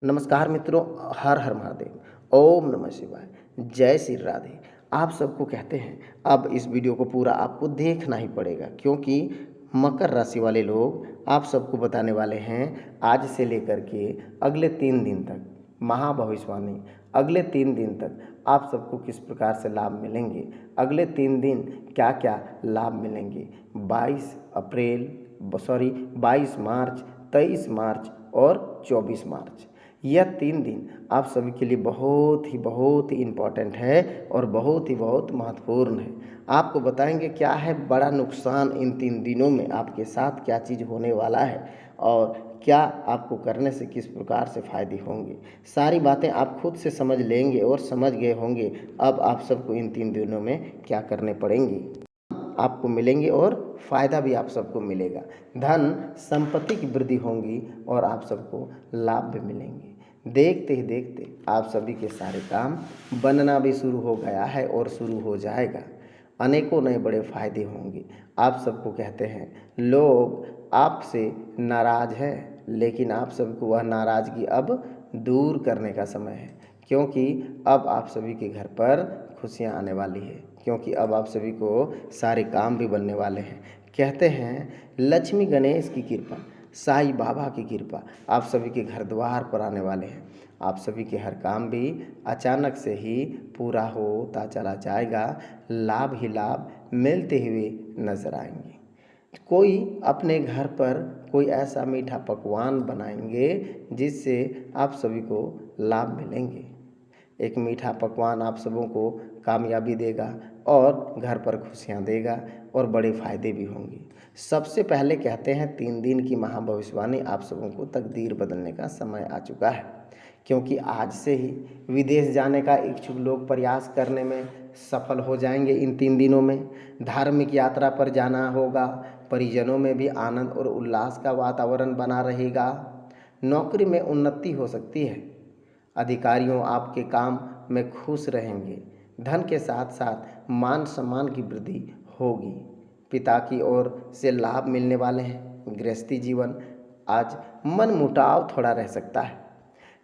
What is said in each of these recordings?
नमस्कार मित्रों, हर हर महादेव। ओम नमः शिवाय। जय श्री राधे। आप सबको कहते हैं अब इस वीडियो को पूरा आपको देखना ही पड़ेगा, क्योंकि मकर राशि वाले लोग आप सबको बताने वाले हैं आज से लेकर के अगले 3 दिन तक महाभविष्यवाणी। अगले 3 दिन तक आप सबको किस प्रकार से लाभ मिलेंगे, अगले 3 दिन क्या क्या लाभ मिलेंगे। 22 मार्च, 23 मार्च और 24 मार्च, यह 3 दिन आप सभी के लिए बहुत ही इम्पोर्टेंट है और बहुत महत्वपूर्ण है। आपको बताएंगे क्या है बड़ा नुकसान इन 3 दिनों में, आपके साथ क्या चीज़ होने वाला है और क्या आपको करने से किस प्रकार से फ़ायदे होंगे। सारी बातें आप खुद से समझ लेंगे और समझ गए होंगे अब आप सबको इन 3 दिनों में क्या करने पड़ेंगे, आपको मिलेंगे और फ़ायदा भी आप सबको मिलेगा। धन संपत्ति की वृद्धि होंगी और आप सबको लाभ भी मिलेंगे। देखते ही देखते आप सभी के सारे काम बनना भी शुरू हो गया है और शुरू हो जाएगा। अनेकों नए बड़े फ़ायदे होंगे। आप सबको कहते हैं लोग आपसे नाराज़ हैं, लेकिन आप सबको वह नाराज़गी अब दूर करने का समय है, क्योंकि अब आप सभी के घर पर खुशियाँ आने वाली है, क्योंकि अब आप सभी को सारे काम भी बनने वाले हैं। कहते हैं लक्ष्मी गणेश की कृपा, साईं बाबा की कृपा आप सभी के घर द्वार पर आने वाले हैं। आप सभी के हर काम भी अचानक से ही पूरा होता चला जाएगा। लाभ ही लाभ मिलते हुए नजर आएंगे। कोई अपने घर पर कोई ऐसा मीठा पकवान बनाएंगे जिससे आप सभी को लाभ मिलेंगे। एक मीठा पकवान आप सबों को कामयाबी देगा और घर पर खुशियाँ देगा और बड़े फ़ायदे भी होंगे। सबसे पहले कहते हैं 3 दिन की महाभविष्यवाणी आप सबों को तकदीर बदलने का समय आ चुका है, क्योंकि आज से ही विदेश जाने का इच्छुक लोग प्रयास करने में सफल हो जाएंगे। इन 3 दिनों में धार्मिक यात्रा पर जाना होगा। परिजनों में भी आनंद और उल्लास का वातावरण बना रहेगा। नौकरी में उन्नति हो सकती है। अधिकारियों आपके काम में खुश रहेंगे। धन के साथ साथ मान सम्मान की वृद्धि होगी। पिता की ओर से लाभ मिलने वाले हैं। गृहस्थी जीवन आज मन मुटाव थोड़ा रह सकता है।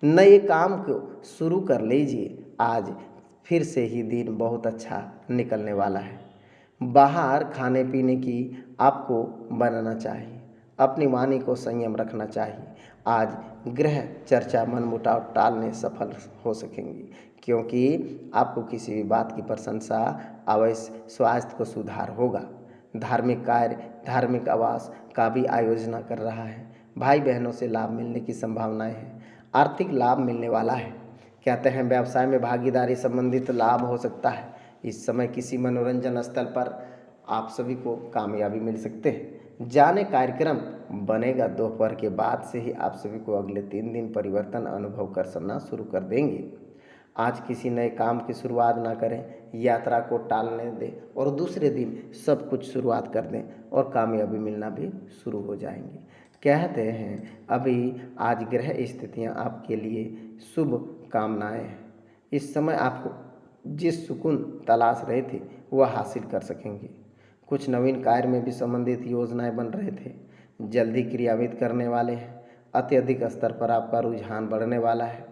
नए काम को शुरू कर लीजिए, आज फिर से ही दिन बहुत अच्छा निकलने वाला है। बाहर खाने पीने की आपको बनाना चाहिए। अपनी वाणी को संयम रखना चाहिए। आज गृह चर्चा मनमुटाव टालने सफल हो सकेंगे, क्योंकि आपको किसी भी बात की प्रशंसा अवश्य। स्वास्थ्य को सुधार होगा। धार्मिक कार्य, धार्मिक आवास का भी आयोजन कर रहा है। भाई बहनों से लाभ मिलने की संभावनाएं हैं। आर्थिक लाभ मिलने वाला है। कहते हैं व्यवसाय में भागीदारी संबंधित लाभ हो सकता है। इस समय किसी मनोरंजन स्थल पर आप सभी को कामयाबी मिल सकते हैं। जाने कार्यक्रम बनेगा। दोपहर के बाद से ही आप सभी को अगले 3 दिन परिवर्तन अनुभव करना शुरू कर देंगे। आज किसी नए काम की शुरुआत ना करें, यात्रा को टालने दें और दूसरे दिन सब कुछ शुरुआत कर दें और कामयाबी मिलना भी शुरू हो जाएंगी। कहते हैं अभी आज ग्रह स्थितियां आपके लिए शुभ कामनाएं हैं। इस समय आपको जिस सुकून तलाश रहे थे वह हासिल कर सकेंगे। कुछ नवीन कार्य में भी संबंधित योजनाएं बन रहे थे, जल्दी क्रियान्वित करने वाले हैं। अत्यधिक स्तर पर आपका रुझान बढ़ने वाला है,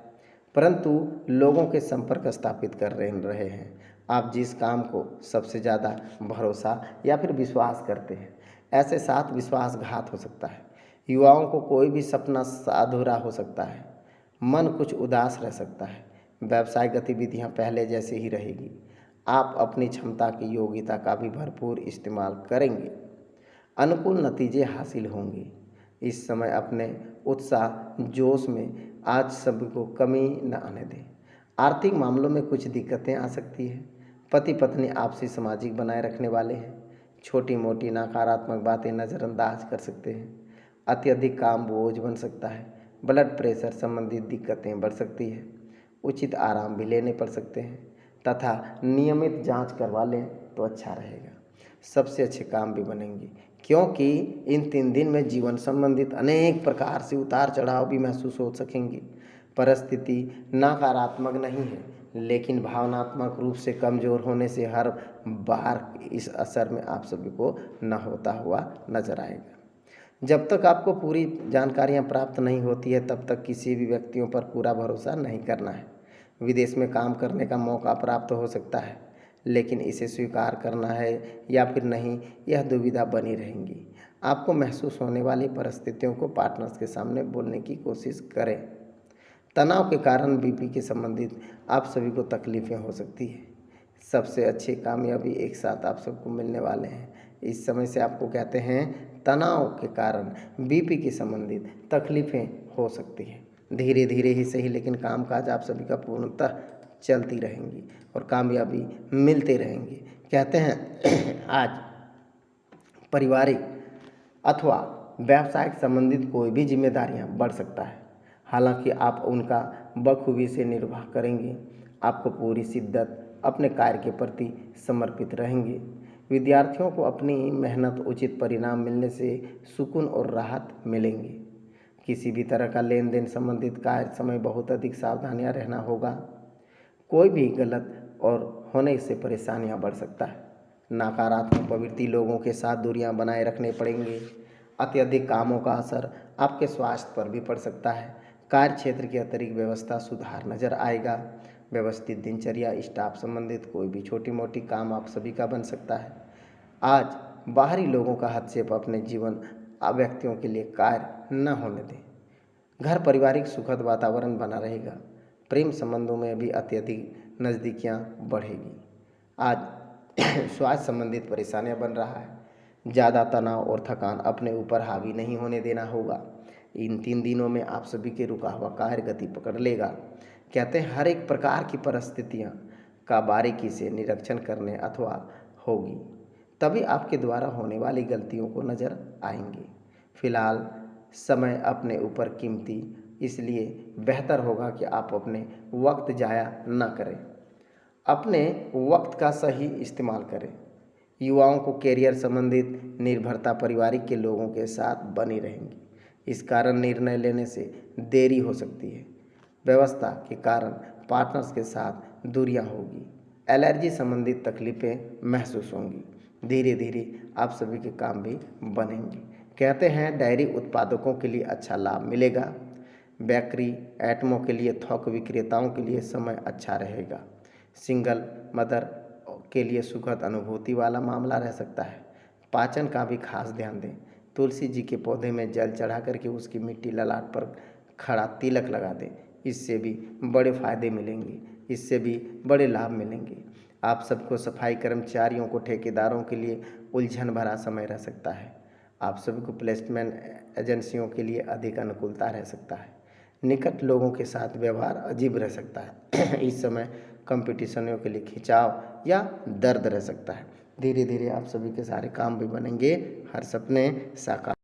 परंतु लोगों के संपर्क स्थापित कर रहे हैं। आप जिस काम को सबसे ज़्यादा भरोसा या फिर विश्वास करते हैं, ऐसे साथ विश्वासघात हो सकता है। युवाओं को कोई भी सपना अधूरा हो सकता है। मन कुछ उदास रह सकता है। व्यवसायिक गतिविधियां पहले जैसे ही रहेगी। आप अपनी क्षमता की योग्यता का भी भरपूर इस्तेमाल करेंगे। अनुकूल नतीजे हासिल होंगे। इस समय अपने उत्साह जोश में आज सभी को कमी न आने दें। आर्थिक मामलों में कुछ दिक्कतें आ सकती हैं। पति पत्नी आपसी सामाजिक बनाए रखने वाले हैं। छोटी मोटी नकारात्मक बातें नज़रअंदाज कर सकते हैं। अत्यधिक काम बोझ बन सकता है। ब्लड प्रेशर संबंधित दिक्कतें बढ़ सकती है। उचित आराम भी लेने पड़ सकते हैं तथा नियमित जांच करवा लें तो अच्छा रहेगा। सबसे अच्छे काम भी बनेंगे, क्योंकि इन 3 दिन में जीवन संबंधित अनेक प्रकार से उतार चढ़ाव भी महसूस हो सकेंगे। परिस्थिति नकारात्मक नहीं है, लेकिन भावनात्मक रूप से कमज़ोर होने से हर बार इस असर में आप सभी को न होता हुआ नजर आएगा। जब तक आपको पूरी जानकारियाँ प्राप्त नहीं होती है तब तक किसी भी व्यक्तियों पर पूरा भरोसा नहीं करना है। विदेश में काम करने का मौका प्राप्त हो सकता है, लेकिन इसे स्वीकार करना है या फिर नहीं, यह दुविधा बनी रहेंगी। आपको महसूस होने वाली परिस्थितियों को पार्टनर्स के सामने बोलने की कोशिश करें। तनाव के कारण बीपी के संबंधित आप सभी को तकलीफ़ें हो सकती है। सबसे अच्छी कामयाबी एक साथ आप सबको मिलने वाले हैं। इस समय से आपको कहते हैं तनाव के कारण बीपी के संबंधित तकलीफ़ें हो सकती हैं। धीरे धीरे ही सही, लेकिन कामकाज आप सभी का पूर्णतः चलती रहेंगी और कामयाबी मिलते रहेंगी। कहते हैं आज पारिवारिक अथवा व्यावसायिक संबंधित कोई भी जिम्मेदारियां बढ़ सकता है। हालांकि आप उनका बखूबी से निर्वाह करेंगे। आपको पूरी शिद्दत अपने कार्य के प्रति समर्पित रहेंगे। विद्यार्थियों को अपनी मेहनत उचित परिणाम मिलने से सुकून और राहत मिलेंगे। किसी भी तरह का लेन देन संबंधित कार्य समय बहुत अधिक सावधानियां रहना होगा। कोई भी गलत और होने से परेशानियां बढ़ सकता है। नकारात्मक प्रवृत्ति लोगों के साथ दूरियां बनाए रखने पड़ेंगे। अत्यधिक कामों का असर आपके स्वास्थ्य पर भी पड़ सकता है। कार्य क्षेत्र की अतिरिक्त व्यवस्था सुधार नजर आएगा। व्यवस्थित दिनचर्या, स्टाफ संबंधित कोई भी छोटी मोटी काम आप सभी का बन सकता है। आज बाहरी लोगों का हस्तक्षेप अपने जीवन व्यक्तियों के लिए कार्य न होने दें। घर पारिवारिक सुखद वातावरण बना रहेगा। प्रेम संबंधों में भी अत्यधिक नज़दीकियाँ बढ़ेगी। आज स्वास्थ्य संबंधित परेशानियाँ बन रहा है। ज़्यादा तनाव और थकान अपने ऊपर हावी नहीं होने देना होगा। इन 3 दिनों में आप सभी के रुका हुआ कार्य गति पकड़ लेगा। कहते हैं हर एक प्रकार की परिस्थितियाँ का बारीकी से निरीक्षण करने अथवा होगी, तभी आपके द्वारा होने वाली गलतियों को नज़र आएंगी। फिलहाल समय अपने ऊपर कीमती, इसलिए बेहतर होगा कि आप अपने वक्त जाया न करें। अपने वक्त का सही इस्तेमाल करें। युवाओं को कैरियर संबंधित निर्भरता पारिवारिक के लोगों के साथ बनी रहेंगी। इस कारण निर्णय लेने से देरी हो सकती है। व्यवस्था के कारण पार्टनर्स के साथ दूरियां होगी। एलर्जी संबंधित तकलीफ़ें महसूस होंगी। धीरे धीरे आप सभी के काम भी बनेंगे। कहते हैं डेयरी उत्पादकों के लिए अच्छा लाभ मिलेगा। बेकरी आइटमों के लिए थोक विक्रेताओं के लिए समय अच्छा रहेगा। सिंगल मदर के लिए सुखद अनुभूति वाला मामला रह सकता है। पाचन का भी खास ध्यान दें। तुलसी जी के पौधे में जल चढ़ा करके उसकी मिट्टी ललाट पर खड़ा तिलक लगा दें। इससे भी बड़े फायदे मिलेंगे, इससे भी बड़े लाभ मिलेंगे। आप सबको सफाई कर्मचारियों को ठेकेदारों के लिए उलझन भरा समय रह सकता है। आप सभी को प्लेसमेंट एजेंसियों के लिए अधिक अनुकूलता रह सकता है। निकट लोगों के साथ व्यवहार अजीब रह सकता है। इस समय कंपटीशनों के लिए खिंचाव या दर्द रह सकता है। धीरे धीरे आप सभी के सारे काम भी बनेंगे। हर सपने साकार